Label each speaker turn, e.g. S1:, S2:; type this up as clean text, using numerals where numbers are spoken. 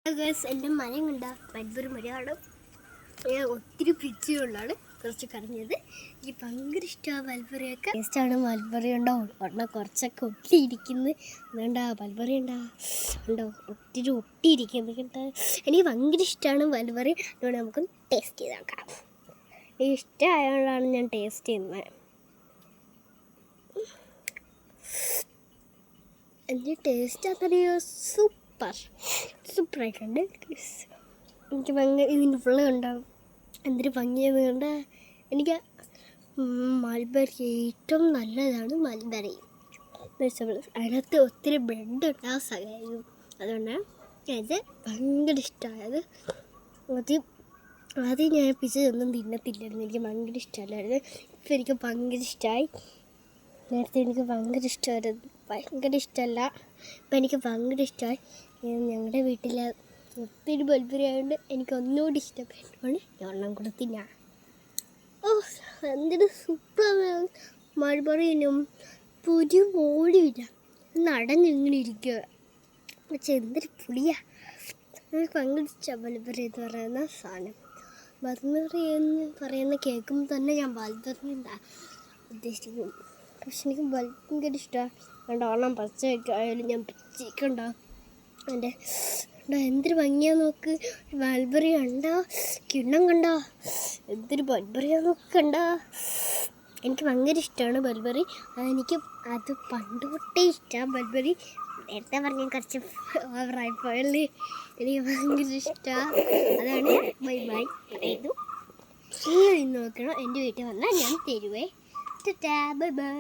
S1: എൻ്റെ മരം കണ്ട മൽബറി മരമാണ്. ഞാൻ ഒത്തിരി പിടിച്ചുകൊണ്ടാണ് കുറച്ച് കറിഞ്ഞത്. എനിക്ക് ഭയങ്കര ഇഷ്ടമാണ് മൽബറിയൊക്കെ. ടേസ്റ്റാണ്. മൽബറി ഉണ്ടോ ഒരെണ്ണം കുറച്ചൊക്കെ ഒട്ടിയിരിക്കുന്നത് വേണ്ട. മൽബറി ഉണ്ടോ ഒത്തിരി ഒട്ടിയിരിക്കുന്നത് കേട്ടോ. എനിക്ക് ഭയങ്കര ഇഷ്ടമാണ് മൽബറി. അതുകൊണ്ട് നമുക്ക് ടേസ്റ്റ് ചെയ്ത് നോക്കാം. എനിക്ക് ഇഷ്ടമായതുകൊണ്ടാണ് ഞാൻ ടേസ്റ്റ് ചെയ്യുന്നത്. എൻ്റെ ടേസ്റ്റ് അത്രയോ സൂപ്പറായിട്ടുണ്ട്. എനിക്ക് ഭയങ്കര ഇതിന് ഫുള്ള് ഉണ്ടാവും. എന്തൊരു ഭംഗിയത് കൊണ്ട് എനിക്ക് മൽബറി ഏറ്റവും നല്ലതാണ്. മൽബറി അതിനകത്ത് ഒത്തിരി ബ്രെഡ് ഉണ്ടാകാൻ സാധിക്കും. അതുകൊണ്ട് അത് ഭയങ്കര ഇഷ്ടമായത്. ആദ്യം ഞാൻ പിസയൊന്നും തിന്നത്തില്ലായിരുന്നു. എനിക്ക് ഭയങ്കര ഇഷ്ടമല്ലായിരുന്നു. ഇപ്പം എനിക്ക് ഭയങ്കര ഇഷ്ടമായി. നേരത്തെ എനിക്ക് ഭയങ്കര ഇഷ്ടമായിരുന്നു. ഭയങ്കര ഇഷ്ടമല്ല, ഇപ്പം എനിക്ക് ഭയങ്കര ഇഷ്ടമായി. ഞങ്ങളുടെ വീട്ടിൽ ഒത്തിരി മൽബറി ആയതുകൊണ്ട് എനിക്ക് ഒന്നുകൂടി ഇഷ്ടപ്പെട്ടു. ഒരെണ്ണം കൊടുത്ത് ഞാൻ എന്തൊരു സൂപ്പർ മൽബറിനും പുതിയ പോലുമില്ല. നടന്നിങ്ങനെ ഇരിക്കുക. പക്ഷെ എന്തൊരു പുളിയാ. എനിക്ക് ഭയങ്കര ഇഷ്ടമാണ് മൽബറി എന്ന് പറയുന്ന സാധനം. മൽബറി എന്ന് പറയുന്ന കേൾക്കുമ്പോൾ തന്നെ ഞാൻ മൽബറി ഉദ്ദേശിക്കും. പക്ഷെ എനിക്ക് ഭയങ്കര ഇഷ്ടമാണ്. അതുകൊണ്ട് ഒരെണ്ണം പച്ചയൊക്കെ ആയാലും ഞാൻ പച്ചക്കണ്ട. എൻ്റെ എന്തൊരു ഭംഗിയാന്ന് നോക്ക്. മൽബറി കണ്ടോ, കിണ്ണം കണ്ടോ, എന്തൊരു മൽബറിയാന്ന് നോക്ക് കണ്ടോ. എനിക്ക് ഭയങ്കര ഇഷ്ടമാണ് മൽബറി. എനിക്ക് അത് പണ്ട് തൊട്ടേ ഇഷ്ടമാണ് മൽബറി. നേരത്തെ പറഞ്ഞ കുറച്ച് ഓവറായിപ്പോയല്ലേ. എനിക്ക് ഭയങ്കര ഇഷ്ടമാണ്. അതാണ് ബൈ പറയുന്നു. ഇന്ന് നോക്കണം. എൻ്റെ വീട്ടിൽ വന്നാൽ ഞാൻ തരുവേ. Bye bye.